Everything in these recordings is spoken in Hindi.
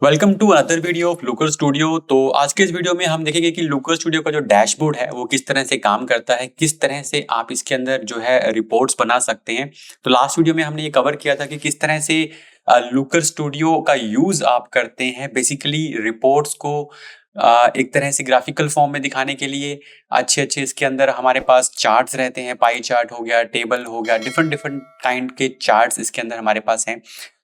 Welcome to another video of Looker Studio. तो आज के इस वीडियो में हम देखेंगे कि लूकर स्टूडियो का जो डैशबोर्ड है वो किस तरह से काम करता है, किस तरह से आप इसके अंदर जो है रिपोर्ट्स बना सकते हैं। तो लास्ट वीडियो में हमने ये कवर किया था कि किस तरह से लूकर स्टूडियो का यूज आप करते हैं बेसिकली रिपोर्ट्स को एक तरह से ग्राफिकल फॉर्म में दिखाने के लिए। अच्छे अच्छे इसके अंदर हमारे पास चार्ट्स रहते हैं, पाई चार्ट हो गया, टेबल हो गया, डिफरेंट डिफरेंट काइंड के चार्ट्स इसके अंदर हमारे पास हैं।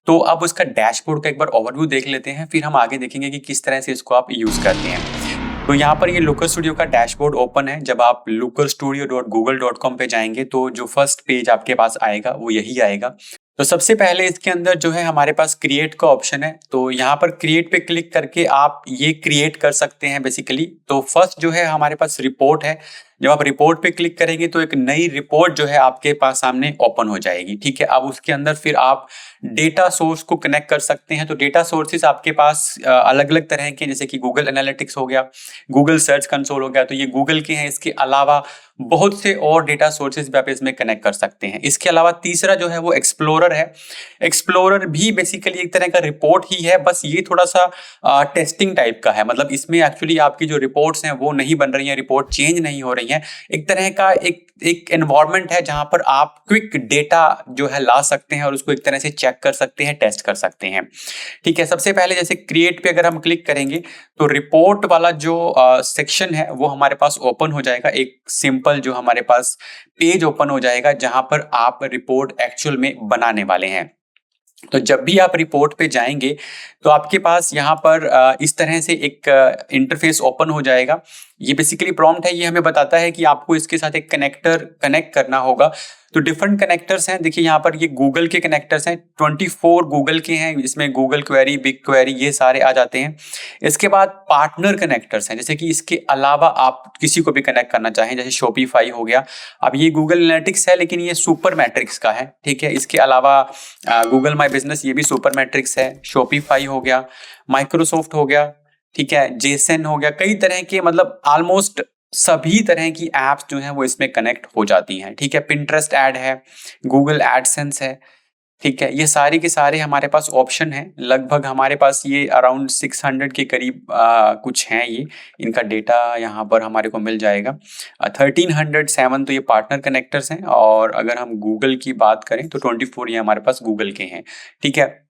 तो अब उसका डैशबोर्ड का एक बार ओवरव्यू देख लेते हैं, फिर हम आगे देखेंगे कि किस तरह से इसको आप यूज करते हैं। तो यहाँ पर ये लूकर स्टूडियो का डैशबोर्ड ओपन है। जब आप lookerstudio.google.com पे जाएंगे तो जो फर्स्ट पेज आपके पास आएगा वो यही आएगा। तो सबसे पहले इसके अंदर जो है हमारे पास क्रिएट का ऑप्शन है। तो यहाँ पर क्रिएट पे क्लिक करके आप ये क्रिएट कर सकते हैं बेसिकली। तो फर्स्ट जो है हमारे पास रिपोर्ट है। जब आप रिपोर्ट पे क्लिक करेंगे तो एक नई रिपोर्ट जो है आपके पास सामने ओपन हो जाएगी। ठीक है, अब उसके अंदर फिर आप डेटा सोर्स को कनेक्ट कर सकते हैं। तो डेटा सोर्सेज आपके पास अलग अलग तरह के, जैसे कि गूगल एनालिटिक्स हो गया, गूगल सर्च कंसोल हो गया, तो ये गूगल के हैं। इसके अलावा बहुत से और डेटा सोर्सेज भी आप इसमें कनेक्ट कर सकते हैं। इसके अलावा तीसरा जो है वो एक्सप्लोरर है। एक्सप्लोरर भी बेसिकली एक तरह का रिपोर्ट ही है, बस ये थोड़ा सा टेस्टिंग टाइप का है। मतलब इसमें एक्चुअली आपकी जो रिपोर्ट्स हैं वो नहीं बन रही हैं, रिपोर्ट चेंज नहीं हो रही हैं। एक तरह का एक एनवायरनमेंट है जहां पर आप क्विक डेटा जो है ला सकते हैं और उसको एक तरह से चेक कर सकते हैं, टेस्ट कर सकते हैं। ठीक है, सबसे पहले जैसे क्रिएट पे अगर हम क्लिक करेंगे तो रिपोर्ट वाला जो सेक्शन है वो हमारे पास ओपन हो जाएगा। एक सिंपल जो हमारे पास पेज ओपन हो जाएगा जहां पर आप रिपोर्ट एक्चुअल में बनाने वाले हैं। तो जब भी आप रिपोर्ट पे जाएंगे तो आपके पास यहाँ पर इस तरह से एक इंटरफेस ओपन हो जाएगा। ये बेसिकली प्रॉम्प्ट है, ये हमें बताता है कि आपको इसके साथ एक कनेक्टर कनेक्ट करना होगा। तो डिफरेंट कनेक्टर्स हैं, देखिए यहाँ पर ये गूगल के कनेक्टर्स हैं, 24 गूगल के हैं। इसमें गूगल क्वेरी, बिग क्वेरी, ये सारे आ जाते हैं। इसके बाद पार्टनर कनेक्टर्स हैं, जैसे कि इसके अलावा आप किसी को भी कनेक्ट करना चाहें, जैसे शॉपिफाई हो गया। अब ये गूगल एनालिटिक्स है लेकिन ये सुपर मैट्रिक्स का है। ठीक है, इसके अलावा गूगल माई बिजनेस, ये भी सुपर मैट्रिक्स है। शॉपिफाई हो गया, माइक्रोसॉफ्ट हो गया, ठीक है, जेसन हो गया, कई तरह के, मतलब ऑलमोस्ट सभी तरह की एप्स जो हैं वो इसमें कनेक्ट हो जाती हैं। ठीक है, पिंटरेस्ट ऐड है, गूगल एडसेंस है। ठीक है, ये सारे के सारे हमारे पास ऑप्शन हैं। लगभग हमारे पास ये अराउंड 600 के करीब कुछ हैं। ये इनका डेटा यहाँ पर हमारे को मिल जाएगा। 1307 तो ये पार्टनर कनेक्टर्स हैं, और अगर हम गूगल की बात करें तो 24 ये हमारे पास गूगल के हैं। ठीक है,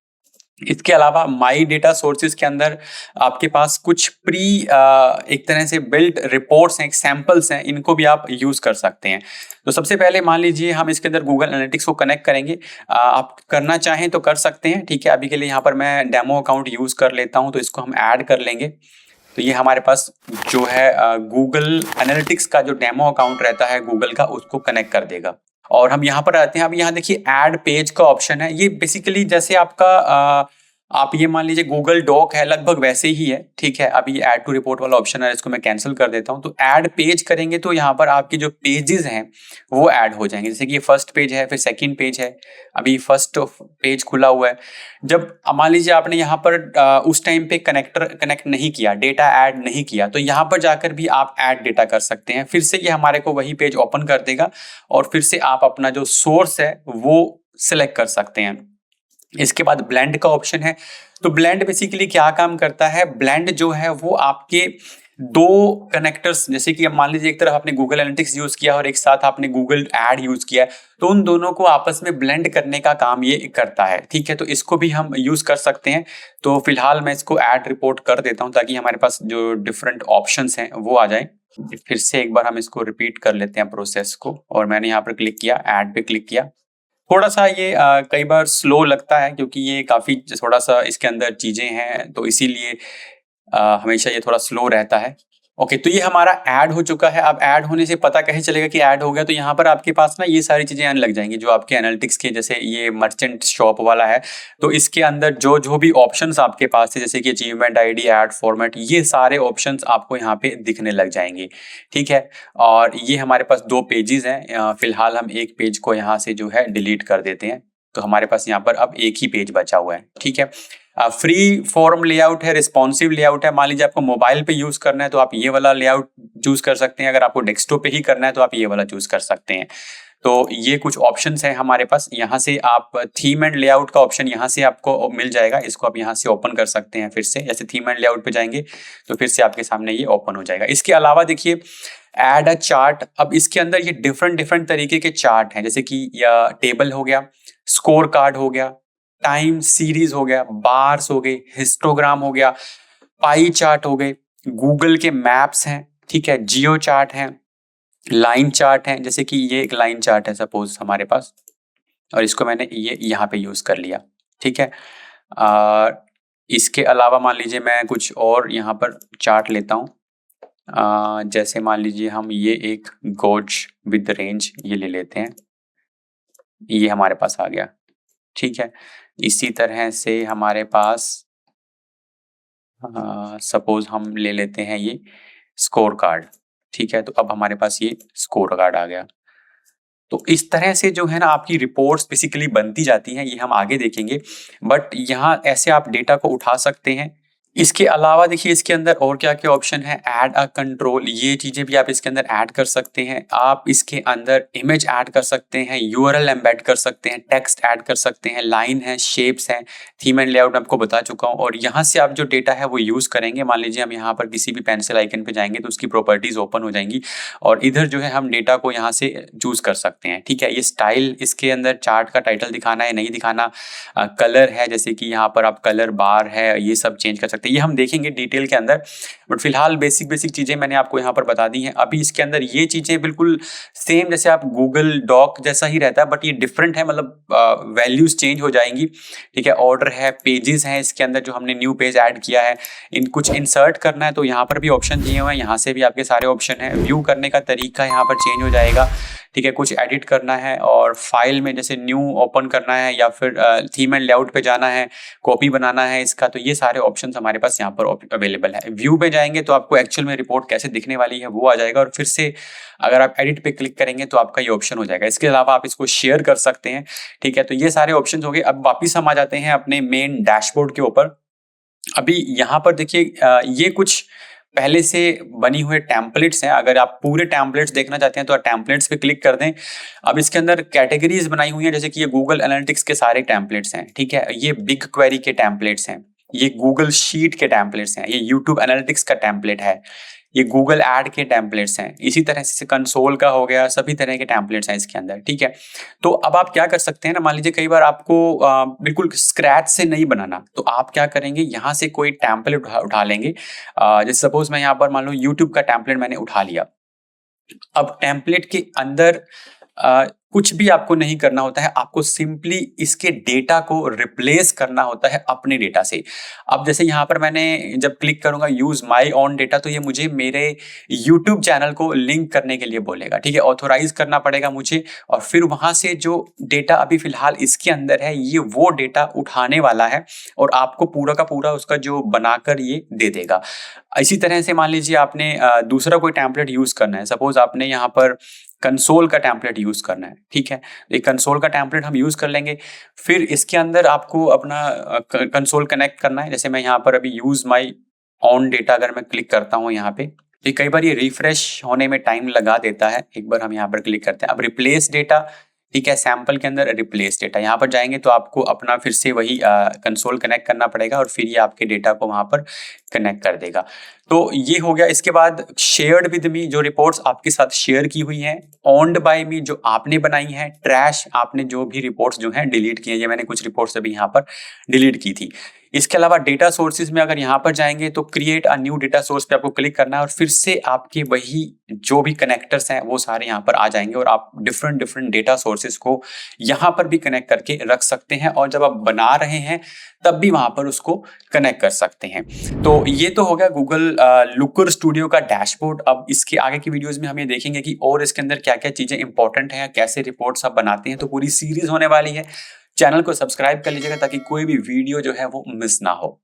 इसके अलावा माई डेटा सोर्सेज के अंदर आपके पास कुछ प्री एक तरह से बिल्ट रिपोर्ट्स हैं, सैंपल्स हैं, इनको भी आप यूज कर सकते हैं। तो सबसे पहले मान लीजिए हम इसके अंदर गूगल एनालिटिक्स को कनेक्ट करेंगे। आप करना चाहें तो कर सकते हैं। ठीक है, अभी के लिए यहाँ पर मैं डेमो अकाउंट यूज कर लेता हूँ, तो इसको हम ऐड कर लेंगे। तो ये हमारे पास जो है गूगल एनालिटिक्स का जो डेमो अकाउंट रहता है गूगल का, उसको कनेक्ट कर देगा। और हम यहाँ पर आते हैं। अब यहाँ देखिए ऐड पेज का ऑप्शन है। ये बेसिकली जैसे आपका आप ये मान लीजिए गूगल डॉक है, लगभग वैसे ही है। ठीक है, अभी ऐड टू रिपोर्ट वाला ऑप्शन है, इसको मैं कैंसिल कर देता हूँ। तो ऐड पेज करेंगे तो यहाँ पर आपके जो पेजेस हैं वो ऐड हो जाएंगे। जैसे कि ये फर्स्ट पेज है, फिर सेकंड पेज है, अभी फर्स्ट पेज खुला हुआ है। जब मान लीजिए आपने यहाँ पर उस टाइम पे कनेक्ट नहीं किया, डेटा ऐड नहीं किया, तो यहाँ पर जाकर भी आप ऐड डेटा कर सकते हैं। फिर से ये हमारे को वही पेज ओपन कर देगा और फिर से आप अपना जो सोर्स है वो सिलेक्ट कर सकते हैं। इसके बाद ब्लेंड का ऑप्शन है। तो ब्लेंड बेसिकली क्या काम करता है, ब्लेंड जो है वो आपके दो कनेक्टर्स, जैसे कि अब मान लीजिए एक तरफ आपने गूगल एनालिटिक्स यूज किया और एक साथ आपने गूगल ऐड यूज किया, तो उन दोनों को आपस में ब्लेंड करने का काम ये करता है। ठीक है, तो इसको भी हम यूज कर सकते हैं। तो फिलहाल मैं इसको ऐड रिपोर्ट कर देता हूं ताकि हमारे पास जो डिफरेंट ऑप्शंस हैं वो आ जाए। फिर से एक बार हम इसको रिपीट कर लेते हैं प्रोसेस को, और मैंने यहाँ पर क्लिक किया, ऐड पे क्लिक किया। थोड़ा सा ये कई बार स्लो लगता है क्योंकि ये काफी थोड़ा सा इसके अंदर चीजें हैं, तो इसीलिए हमेशा ये थोड़ा स्लो रहता है। ओके, तो ये हमारा ऐड हो चुका है। अब ऐड होने से पता कैसे चलेगा कि ऐड हो गया, तो यहाँ पर आपके पास ना ये सारी चीजें आने लग जाएंगी जो आपके एनालिटिक्स के, जैसे ये मर्चेंट शॉप वाला है, तो इसके अंदर जो जो भी ऑप्शंस आपके पास है, जैसे कि अचीवमेंट आईडी, ऐड फॉर्मेट, ये सारे ऑप्शंस आपको यहाँ पे दिखने लग जाएंगे। ठीक है, और ये हमारे पास दो पेजेस हैं। फिलहाल हम एक पेज को यहाँ से जो है डिलीट कर देते हैं, तो हमारे पास यहाँ पर अब एक ही पेज बचा हुआ है। ठीक है, फ्री फॉर्म लेआउट है, रिस्पॉन्सिव लेआउट है। मान लीजिए आपको मोबाइल पे यूज करना है तो आप ये वाला लेआउट चूज कर सकते हैं, अगर आपको डेस्कटॉप पे ही करना है तो आप ये वाला चूज कर सकते हैं। तो ये कुछ ऑप्शंस हैं हमारे पास। यहाँ से आप थीम एंड लेआउट का ऑप्शन यहाँ से आपको मिल जाएगा, इसको आप यहाँ से ओपन कर सकते हैं। फिर से जैसे थीम एंड लेआउट पे जाएंगे तो फिर से आपके सामने ये ओपन हो जाएगा। इसके अलावा देखिए ऐड अ चार्ट, अब इसके अंदर ये डिफरेंट डिफरेंट तरीके के चार्ट हैं, जैसे कि या टेबल हो गया, स्कोर कार्ड हो गया, टाइम सीरीज हो गया, बार्स हो गए, हिस्टोग्राम हो गया, पाई चार्ट हो गए, गूगल के मैप्स हैं, ठीक है, जियो चार्ट है, लाइन चार्ट है, जैसे कि ये एक लाइन चार्ट है सपोज हमारे पास, और इसको मैंने ये यहाँ पे यूज कर लिया, ठीक है। इसके अलावा मान लीजिए मैं कुछ और यहाँ पर चार्ट लेता हूँ, जैसे मान लीजिए हम ये एक गोज विद रेंज ये ले लेते हैं, ये हमारे पास आ गया, ठीक है। इसी तरह से हमारे पास सपोज हम ले लेते हैं ये स्कोर कार्ड, ठीक है। तो अब हमारे पास ये स्कोर कार्ड आ गया। तो इस तरह से जो है ना आपकी रिपोर्ट्स बेसिकली बनती जाती हैं, ये हम आगे देखेंगे, बट यहाँ ऐसे आप डेटा को उठा सकते हैं। इसके अलावा देखिए इसके अंदर और क्या क्या ऑप्शन है, ऐड अ कंट्रोल, ये चीजें भी आप इसके अंदर ऐड कर सकते हैं। आप इसके अंदर इमेज ऐड कर सकते हैं, यूआरएल एम्बेड कर सकते हैं, टेक्स्ट ऐड कर सकते हैं, लाइन है, शेप्स हैं, थीम एंड लेआउट आपको बता चुका हूँ। और यहाँ से आप जो डेटा है वो यूज करेंगे, मान लीजिए हम यहाँ पर किसी भी पेंसिल आइकन पे जाएंगे तो उसकी प्रॉपर्टीज ओपन हो जाएंगी और इधर जो है हम डेटा को यहाँ से चूज कर सकते हैं, ठीक है। ये स्टाइल, इसके अंदर चार्ट का टाइटल दिखाना है नहीं दिखाना, कलर है, जैसे कि यहाँ पर आप कलर बार है ये सब चेंज कर सकते हैं, ये हम देखेंगे डिटेल के अंदर, बट फिलहाल बेसिक बेसिक चीजें मैंने आपको यहाँ पर बता दी हैं। अभी इसके अंदर ये चीजें बिल्कुल सेम जैसे आप गूगल डॉक जैसा ही रहता है, बट ये डिफरेंट है, मतलब वैल्यूज चेंज हो जाएंगी, ठीक है। ऑर्डर है, पेजेस हैं इसके अंदर, जो हमने न्यू पेज ऐड किया है, इन कुछ इंसर्ट करना है तो यहाँ पर भी ऑप्शन दिए हुए हैं, यहाँ से भी आपके सारे ऑप्शन है। व्यू करने का तरीका यहाँ पर चेंज हो जाएगा, ठीक है। कुछ एडिट करना है और फाइल में जैसे न्यू ओपन करना है या फिर थीम एंड लेआउट पे जाना है, कॉपी बनाना है इसका, तो ये सारे ऑप्शंस हमारे पास यहाँ पर अवेलेबल है। व्यू पे जाएंगे तो आपको एक्चुअल में रिपोर्ट कैसे दिखने वाली है वो आ जाएगा, और फिर से अगर आप एडिट पे क्लिक करेंगे तो आपका ये ऑप्शन हो जाएगा। इसके अलावा आप इसको शेयर कर सकते हैं, ठीक है। तो ये सारे ऑप्शन हो गए। अब वापिस हम आ जाते हैं अपने मेन डैशबोर्ड के ऊपर। अभी यहाँ पर देखिए ये कुछ पहले से बनी हुए टेम्पलेट्स हैं, अगर आप पूरे टेम्पलेट्स देखना चाहते हैं तो आप टेम्पलेट्स पे क्लिक कर दें। अब इसके अंदर कैटेगरीज बनाई हुई हैं, जैसे कि ये गूगल एनालिटिक्स के सारे टेम्पलेट्स हैं, ठीक है। ये बिग क्वेरी के टेम्पलेट्स हैं, ये गूगल शीट के टेम्पलेट्स हैं, ये यूट्यूब एनालिटिक्स का टेम्पलेट है, ये गूगल ऐड के टेम्पलेट्स हैं, इसी तरह से कंसोल का हो गया, सभी तरह के टेम्पलेट्स हैं इसके अंदर, ठीक है। तो अब आप क्या कर सकते हैं ना, मान लीजिए कई बार आपको बिल्कुल स्क्रैच से नहीं बनाना, तो आप क्या करेंगे, यहाँ से कोई टेम्पलेट उठा लेंगे। जैसे सपोज मैं यहाँ पर मान लो यूट्यूब का टेम्पलेट मैंने उठा लिया। अब टेम्पलेट के अंदर कुछ भी आपको नहीं करना होता है, आपको सिंपली इसके डेटा को रिप्लेस करना होता है अपने डेटा से। अब जैसे यहाँ पर मैंने जब क्लिक करूंगा यूज माय ऑन डेटा, तो ये मुझे मेरे यूट्यूब चैनल को लिंक करने के लिए बोलेगा, ठीक है। ऑथोराइज करना पड़ेगा मुझे, और फिर वहां से जो डेटा अभी फिलहाल इसके अंदर है ये वो डेटा उठाने वाला है और आपको पूरा का पूरा उसका जो बनाकर ये दे देगा। इसी तरह से मान लीजिए आपने दूसरा कोई टेम्पलेट यूज करना है, सपोज आपने यहाँ पर कंसोल का टेम्पलेट यूज करना है, ठीक है। एक कंसोल का टेम्पलेट हम यूज कर लेंगे, फिर इसके अंदर आपको अपना कंसोल कनेक्ट करना है। जैसे मैं यहाँ पर अभी यूज माय ऑन डेटा अगर मैं क्लिक करता हूँ यहाँ पे, तो कई बार ये रिफ्रेश होने में टाइम लगा देता है। एक बार हम यहाँ पर क्लिक करते हैं, अब रिप्लेस डेटा, ठीक है, सैंपल के अंदर रिप्लेस डेटा, यहाँ पर जाएंगे तो आपको अपना फिर से वही कंसोल कनेक्ट करना पड़ेगा और फिर ये आपके डेटा को वहां पर कनेक्ट कर देगा। तो ये हो गया। इसके बाद शेयर्ड विद मी, जो रिपोर्ट्स आपके साथ शेयर की हुई हैं, ओन्ड बाय मी, जो आपने बनाई हैं, ट्रैश, आपने जो भी रिपोर्ट्स जो हैं डिलीट की हैं, ये मैंने कुछ रिपोर्ट्स अभी यहाँ पर डिलीट की थी। इसके अलावा डेटा सोर्सेज में अगर यहाँ पर जाएंगे तो create a new data source पे आपको क्लिक करना है और फिर से आपके वही जो भी कनेक्टर्स हैं वो सारे यहाँ पर आ जाएंगे और आप डिफरेंट डिफरेंट डेटा सोर्सेज को यहाँ पर भी कनेक्ट करके रख सकते हैं, और जब आप बना रहे हैं तब भी वहां पर उसको कनेक्ट कर सकते हैं। तो ये तो हो गया गूगल लुकर स्टूडियो का डैशबोर्ड। अब इसके आगे की वीडियोस में हम ये देखेंगे कि और इसके अंदर क्या क्या चीजें इंपॉर्टेंट हैं, कैसे रिपोर्ट्स आप बनाते हैं। तो पूरी सीरीज होने वाली है। चैनल को सब्सक्राइब कर लीजिएगा ताकि कोई भी वीडियो जो है वो मिस ना हो।